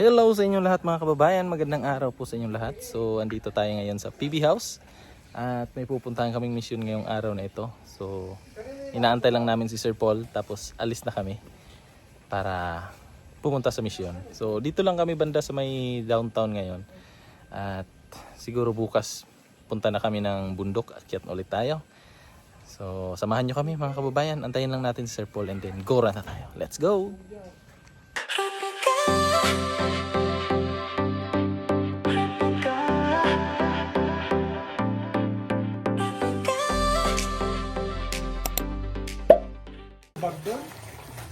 Hello sa inyong lahat mga kababayan, magandang araw po sa inyong lahat. So andito tayo ngayon sa PB House at may pupuntahan kaming mission ngayong araw na ito. So inaantay lang namin si Sir Paul tapos alis na kami para pumunta sa mission. So dito lang kami banda sa may downtown ngayon at siguro bukas punta na kami ng bundok, akyat ulit tayo. So samahan nyo kami mga kababayan, antayin lang natin si Sir Paul and then go na tayo. Let's go!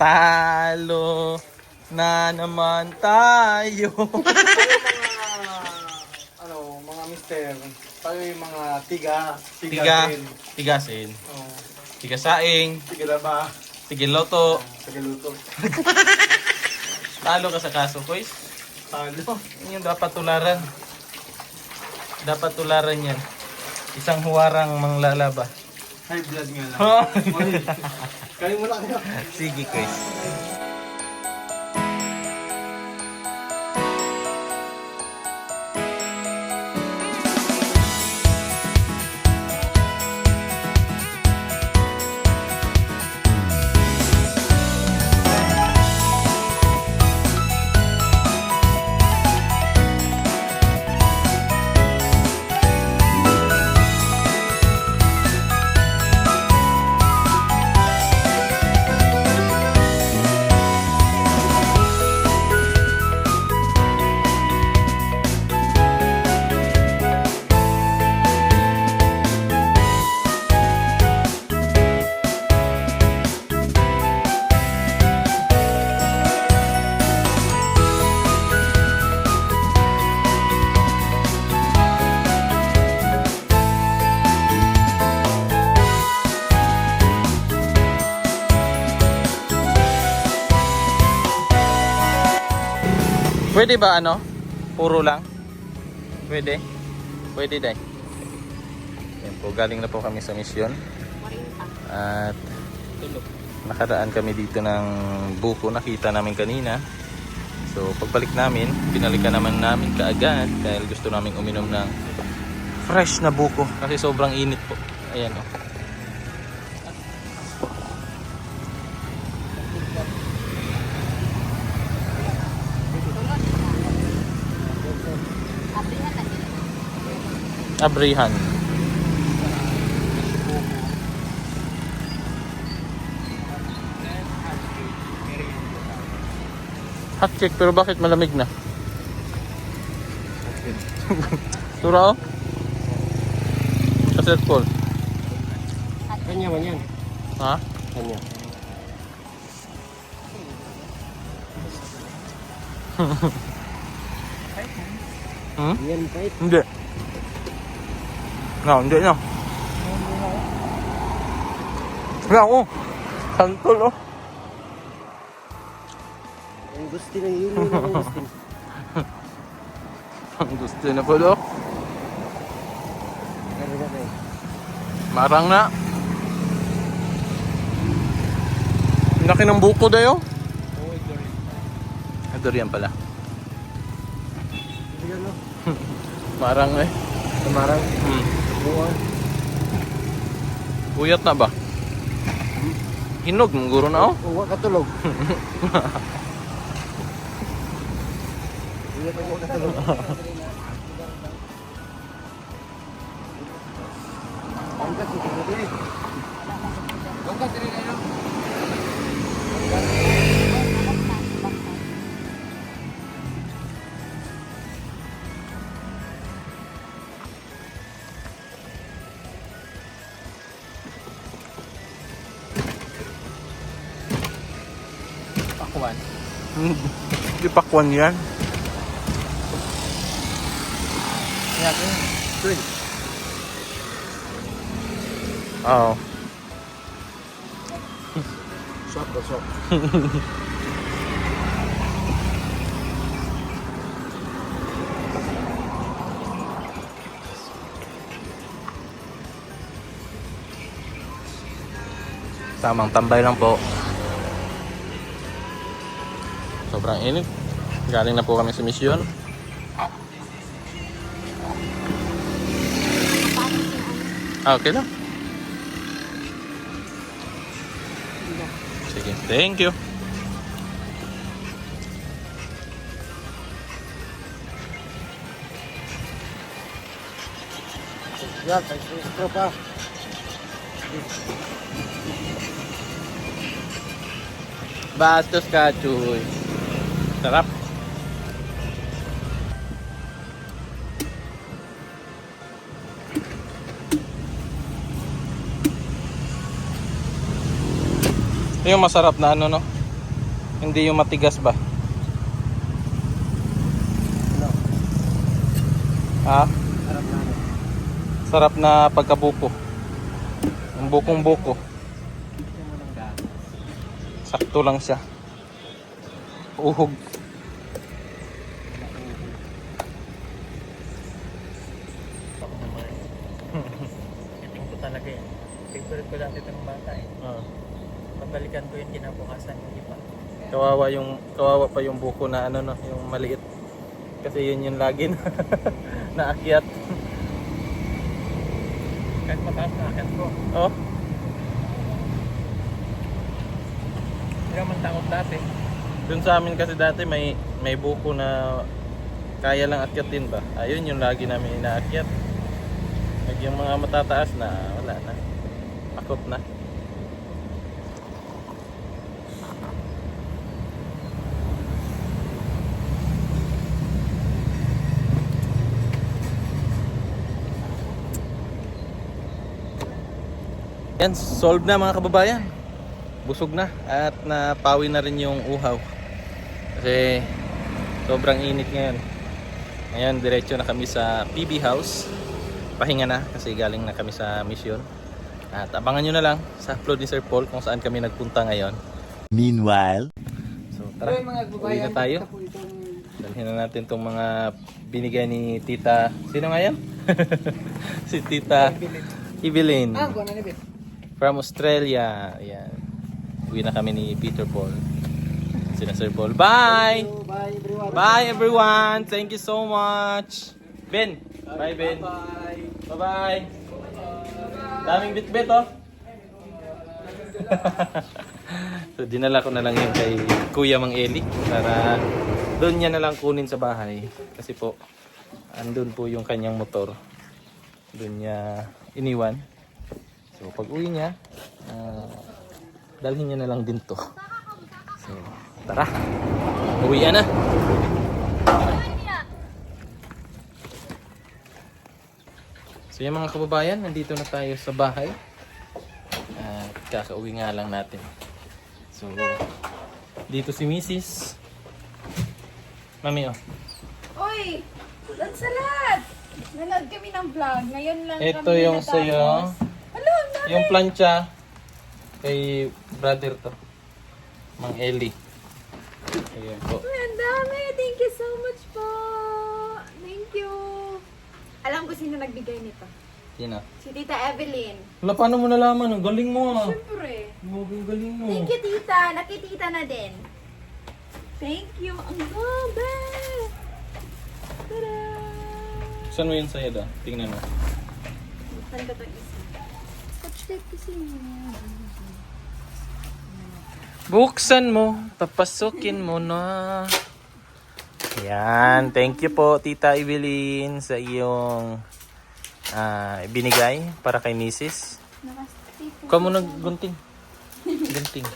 Talo na naman tayo. Mga mister, tayo yung mga Tigasin. Tigasaing. tigilaba, Tigiloto. tagaluto, Talo ka sa kaso, Kois. talo. Yun yung dapat tularan. Dapat tularan yan. Isang huwarang manglalaba. High blood nga lang. Oy, kayo mo lang yun. Sige, Kois. Pwede ba ano? Puro lang? Pwede? Pwede dahil. Yan po, galing na po kami sa misyon. At nakaraan kami dito ng buko, nakita namin kanina. So pagbalik namin, binalikan naman namin kaagad dahil gusto namin uminom ng fresh na buko kasi sobrang init po. Ayan o. Abrihan. Hot cake pero bakit malamig na? Tura oh. Kasi Paul. Kanya man yan. Ha? Kanya. Yan kahit. Hindi. No, hindi na. Wala oh. Santol oh. Ang gusto ng yun ang gusto. Ang gusto na po do. Marang na. Laki ng buko dayo. Durian pala. Marang eh. Tamarang. Buwan. Buyat na ba? Hinog mong guro na oh. Uwa katulog. Uwa katulog. Angkat dito dito. Angkat dito dito. Pakwan. Di pakwan yan. Yakin. Tuloy. Oo. Shop to shop. Tamang tambay lang po. Sobrang init. Galing na po kami sa misyon. Okay lang. Sige, thank you. Yan, extra pa. Bastos ka, Chuy. Sarap. Yung masarap na ano, no? Hindi yung matigas ba? Ano? Ha? Harap na ano. Sarap na pagkabuko. Ang bukong-buko. Ito mo ng dami. Sakto lang siya. Uhog. Iting ko talaga yan. Favorite ko dati itong bata eh. Pabalikan ko yung kinabukasan yung iba. Kawawa pa yung buko na ano, no, yung maliit. Kasi yun yung lagi na naakyat. Kahit mataas na akin ko. Oh, Hindi naman takot dati. dun sa amin kasi dati may buko na kaya lang akyatin ba. Ayun yung lagi namin inaakyat. Pag yung mga matataas na wala na. Akot na. Yan, solve na mga kababayan. Busog na at napawi na rin yung uhaw. Kasi sobrang init ngayon. Ngayon, diretso na kami sa PB House. Pahinga na kasi galing na kami sa mission. At abangan nyo na lang sa upload ni Sir Paul kung saan kami nagpunta ngayon. Meanwhile, So tara, uwi na tayo. Dalhin na natin itong mga binigay ni Tita. Sino nga yan? Si Tita Evelyn. Gua na nibit. From Australia. Ayan. Uwi na kami ni Peter Paul. Sina Sir Paul. Bye! Bye everyone. Bye everyone! Thank you so much! Ben! Bye Ben! Bye. Bye-bye! Daming bit-bit oh! So dinala ko na lang yun kay Kuya Mang Eli para doon niya na lang kunin sa bahay. Kasi po, andun po yung kanyang motor. Doon niya iniwan. So pag uwi niya, dalhin niya na lang din to. So tara, uwi na. So yung mga kababayan, nandito na tayo sa bahay. At kakauwi nga lang natin. So dito si Mrs. Mami oh. Oy! Doon sa lahat! Nanood kami ng vlog. Ngayon lang Ito kami yung natapos. sa'yo. Hello, ang dami! Yung plancha kay brother to. Mang Eli. Ayan po. Uy, ang dami! Thank you so much po! Thank you! Alam ko sino nagbigay nito. Sino? Si Tita Evelyn. Wala, paano mo nalaman? Ang galing mo ah. Siyempre. Ang galing mo. Thank you, Tita. Nakitita na din. Thank you. Ang gabi! Tada! Saan mo yun sa'yo da? Tingnan mo. Saan ko ito isa? Scotch tape kasi niya. Buksan mo. Papasukin mo na. Yan. Thank you po, Tita Evelyn, sa iyong binigay para kay Mrs. Nakastick. Ikaw mo naggunting. Gunting.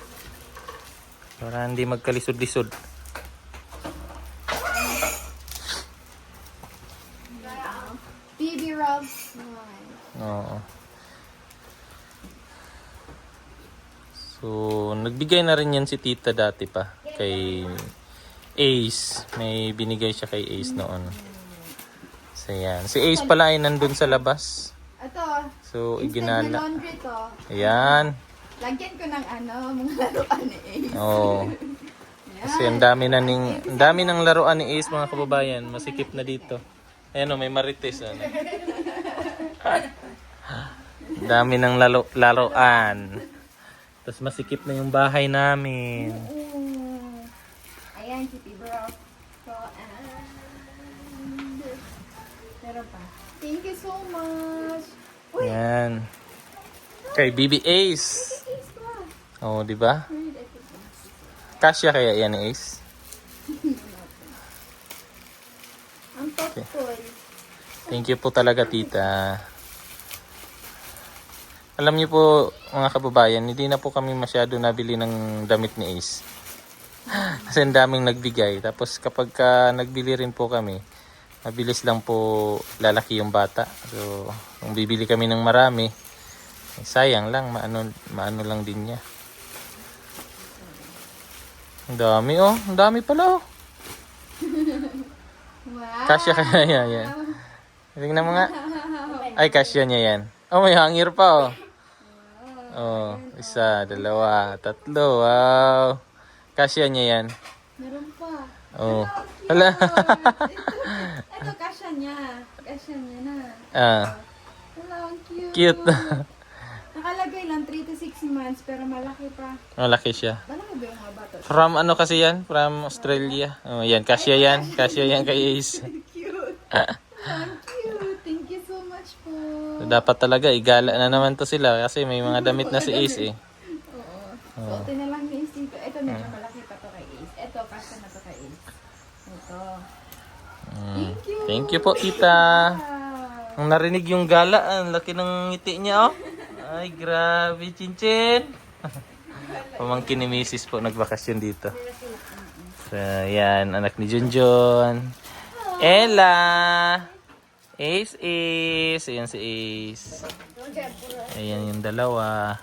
Para hindi magkalisod-lisod. BB Rub. Oo. So, nagbigay na rin yan si Tita dati pa. Kay Ace. May binigay siya kay Ace noon. So, yan. Si Ace pala ay nandun sa labas. Ito. So, Instant na iginala. laundry to. Ayan. Lagyan ko ng mga laruan ni Ace. Oo. Kasi ang dami ng laruan ni Ace, mga kababayan. Masikip na dito. Ayan o, may marites. Ano. Dami ng laruan. Tapos masikip na yung bahay namin. Ayan, si Bro. So, Meron pa. Thank you so much. Yan. Kay BB Ace. Ace pa. Oh, di ba? Where did I put them? Kasya kaya yan ni Ace? Ang thoughtful. Thank you po talaga, tita. Alam niyo po, mga kababayan, hindi na po kami masyado nabili ng damit ni Ace. Kasi ang daming nagbigay. Tapos kapag nagbili rin po kami, mabilis lang po lalaki yung bata. So, kung bibili kami ng marami, sayang lang, maano lang din niya. Ang dami oh, ang dami pala oh. Wow. Kasya kaya yan. Tingnan mo nga. Ay, kasya niya yan. Oh, may hangir pa oh. Oh, isa, dalawa, tatlo. Wow. Kasya niya yan. Meron pa. Oh. Hala. Ito, kasya niya. Kasya niya na. Ah, Hello, ang cute. cute. Nakalagay lang 3 to 6 months pero malaki pa. Malaki siya. Malaki ba yung mga bata? From ano kasi yan? From Australia. Oh, yan, kasya yan. Kasya yan kay Ace. Cute. Ang cute. Thank you so much po. So, dapat talaga igala na naman to sila kasi may mga damit na si Ace eh. Oo. So, na lang ni Ace dito. Ito medyo malaki pa to kay Ace. Ito, kasya na to kay Ace. Ito. Thank you. Thank you po, tita. Wow. Nung narinig yung gala, ang laki ng ngiti niya oh. Ay, grabe, Chinchin. Pamangkin ni Mrs. po nagbakasyon dito. So, yan, anak ni Junjun. Ella. Ace. Ayan si Ace. Ayan yung dalawa.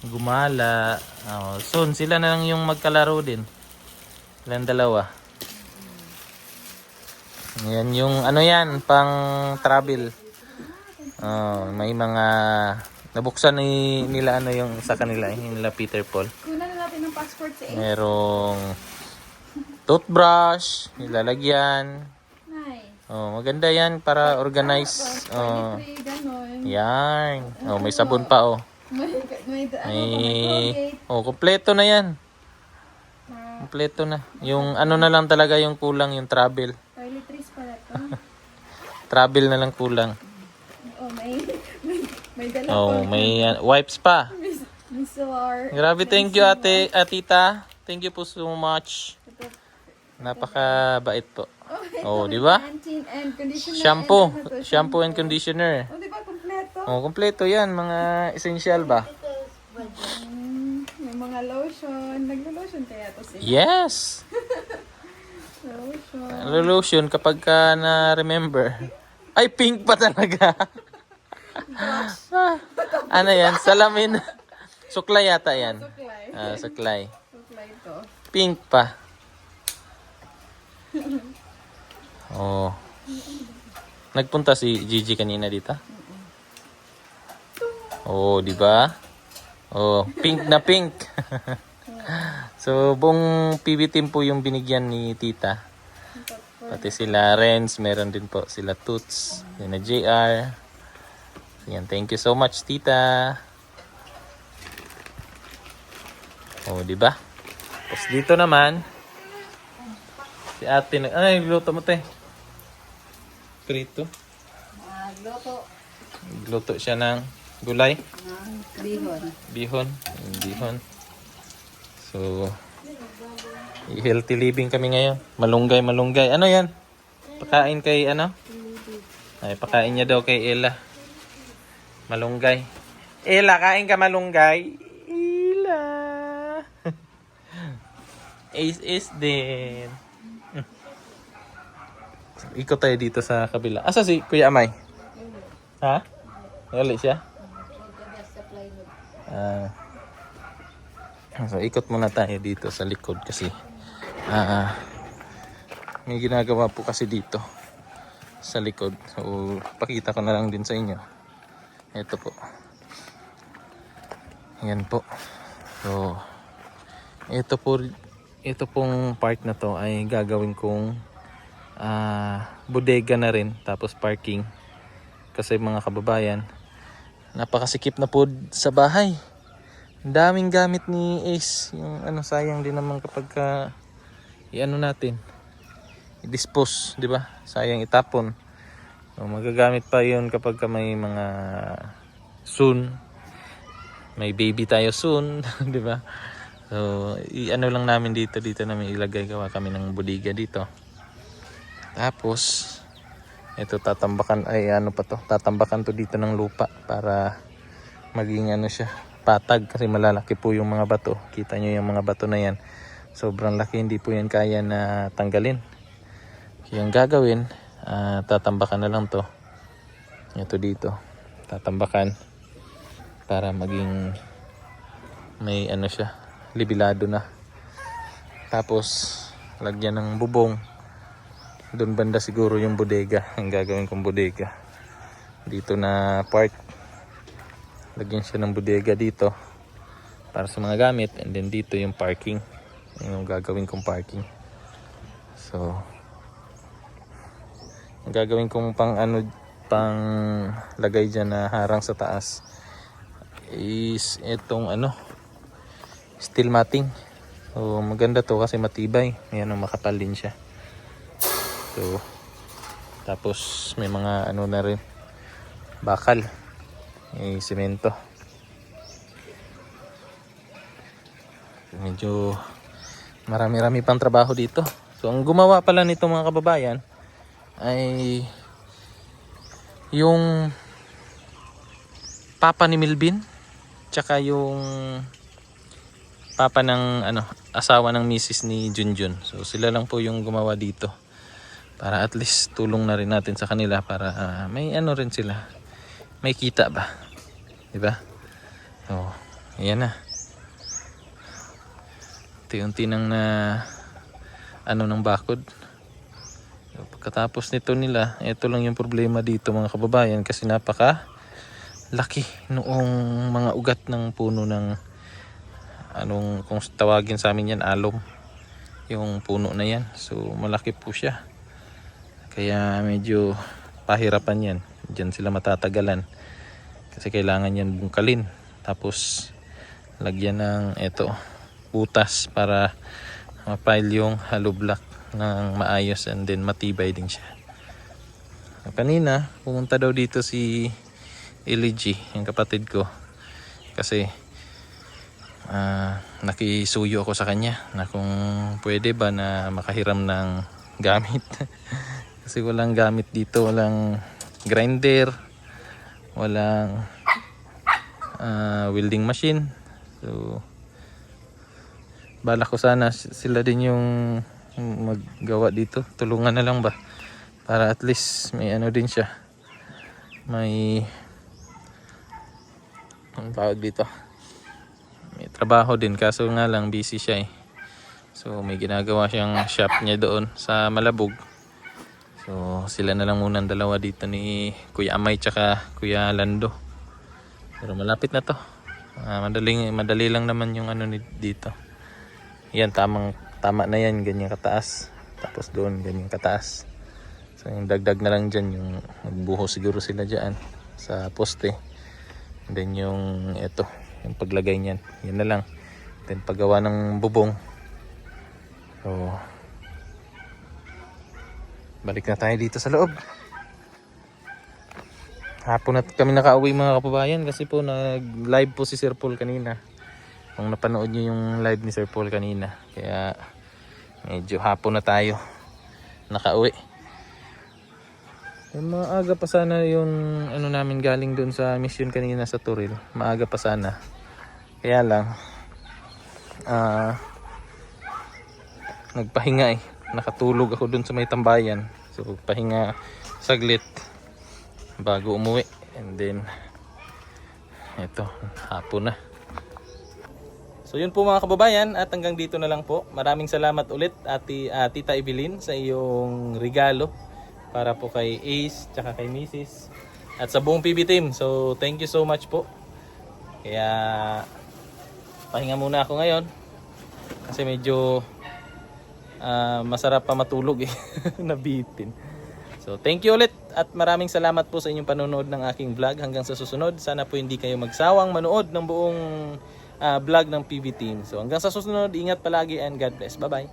Gumala. Oh, soon, sila na lang yung magkalaro din. Silang dalawa. Ayan yung, ano yan, pang travel. Oh, may mga nabuksan nila ano yung sa kanila, yung nila Peter Paul. Kunan na natin ng passport si Ace. Merong toothbrush, nilalagyan. Nice. Oh, maganda yan para organize. Oh, Toiletry, ganon. yan. Oh, may sabon pa oh. May May Colgate. oh, kompleto na yan. Kompleto na. Yung ano na lang talaga yung kulang, yung travel. Toiletries pala to. Travel na lang kulang. Oh, may dala Oh, may wipes pa. Misoar. Grabe, thank you ate, tita. Thank you po so much. Napakabait po. Oh, di ba? And conditioner. Shampoo, and ano to, shampoo and conditioner. Oh, di ba? Kompleto. Oh, kompleto 'yan, mga essential ba? May mga lotion. Naglo-lotion kaya to sila. Yes. Lotion. Lotion kapag ka na-remember. Ay, pink pa talaga. Ano 'yan? Salamin. Suklay yata 'yan. Suklay. Ah, suklay. Suklay to. Pink pa. Oh. Nagpunta si Gigi kanina dito. Oh, di ba? Oh, pink na pink. So, buong PB team po yung binigyan ni tita. Pati sila Renz, meron din po sila Toots, sila JR. Yan, thank you so much, tita. Oh, di ba? Tapos dito naman, si ate, ay, luto mo te. Prito. Loto. Luto siya ng gulay. Bihon. Bihon. Bihon. So, healthy living kami ngayon. Malunggay. Ano yan? Pakain kay ano? Ay, pakain niya daw kay Ella. Malunggay. Ella, kain ka malunggay. Ella. Is din. Ikot tayo dito sa kabila. Asa si Kuya Amay? Ha? Wala siya? So ikot muna tayo dito sa likod kasi may ginagawa po kasi dito sa likod. So pakita ko na lang din sa inyo. Ito po. Yan po. So ito pong part na to ay gagawin kong bodega na rin, tapos parking. Kasi mga kababayan, napakasikip na po sa bahay. Ang daming gamit ni Ace. Yung ano, sayang din naman kapag i-ano natin, i-dispose, di ba? Sayang itapon. So, magagamit pa yun kapag ka may mga soon. May baby tayo soon, di ba? So, i-ano lang namin dito namin ilagay, gawa kami ng bodega dito. Tapos, ito tatambakan, tatambakan to dito ng lupa para maging ano siya, patag, kasi malalaki po yung mga bato. Kita nyo yung mga bato na yan. Sobrang laki, hindi po yan kaya na tanggalin. Kaya ang gagawin, tatambakan na lang to. Ito dito, tatambakan para maging may ano siya, libilado na. Tapos lagyan ng bubong. Doon banda siguro yung bodega, ang gagawin kong bodega. Dito na part, lagyan siya ng bodega dito para sa mga gamit, and then dito yung parking, yung gagawin kong parking. So ang gagawin kong pang lagay dyan na harang sa taas is itong steel matting. So maganda to kasi matibay, ayan, makapal din siya. So tapos may mga na rin, bakal, may semento. Medyo marami-rami pang trabaho dito. So ang gumawa pala nito mga kababayan ay yung papa ni Milvin, tsaka yung papa ng asawa ng misis ni Junjun. So sila lang po yung gumawa dito, para at least tulong na rin natin sa kanila para may rin sila, may kita ba, di ba? So ayan na, unti-unti nang na ng bakod. So, pagkatapos nito nila, ito lang yung problema dito mga kababayan, kasi napaka laki noong mga ugat ng puno ng kung tawagin sa amin yan, alom, yung puno na yan. So malaki po siya, kaya medyo pahirapan yan. Diyan sila matatagalan kasi kailangan yan bungkalin, tapos lagyan ng butas para mapile yung hollow block ng maayos, and then matibay din siya. Kanina pumunta daw dito si Eligi, yung kapatid ko, kasi nakisuyo ako sa kanya na kung pwede ba na makahiram ng gamit. Kasi walang gamit dito, walang grinder, walang welding machine. So balak ko sana sila din yung maggawa dito, tulungan na lang ba, para at least may din siya, may ang tawag dito, may trabaho din. Kaso nga lang busy siya so may ginagawa siyang shop niya doon sa Malabog. So sila na lang muna ang dalawa dito ni Kuya Amay tsaka Kuya Lando, pero malapit na to. Madali lang naman yung dito. Yan, tama na yan, ganyan kataas, tapos doon ganyan kataas. So yung dagdag na lang dyan, yung magbuho siguro sila dyan sa poste, and then yung yung paglagay niyan, yan na lang. Then paggawa ng bubong. So balik na tayo dito sa loob. Hapon na kami nakauwi mga kababayan, kasi po nag live po si Sir Paul kanina. Kung napanood nyo yung live ni Sir Paul kanina, kaya medyo hapon na tayo nakauwi. Maaga pa sana yung namin galing doon sa mission kanina sa Turil. Maaga pa sana. Kaya lang nagpahinga nakatulog ako doon sa may tambayan. So pahinga saglit bago umuwi, and then hapon na. So yun po mga kababayan, at hanggang dito na lang po. Maraming salamat ulit Tita Evelyn sa iyong regalo para po kay Ace tsaka kay Mrs. at sa buong PB team. So thank you so much po. Kaya pahinga muna ako ngayon kasi medyo masarap pa matulog nabitin. So thank you ulit, at maraming salamat po sa inyong panonood ng aking vlog. Hanggang sa susunod, sana po hindi kayo magsawang manood ng buong vlog ng PB Team. So hanggang sa susunod, ingat palagi and God bless. Bye bye.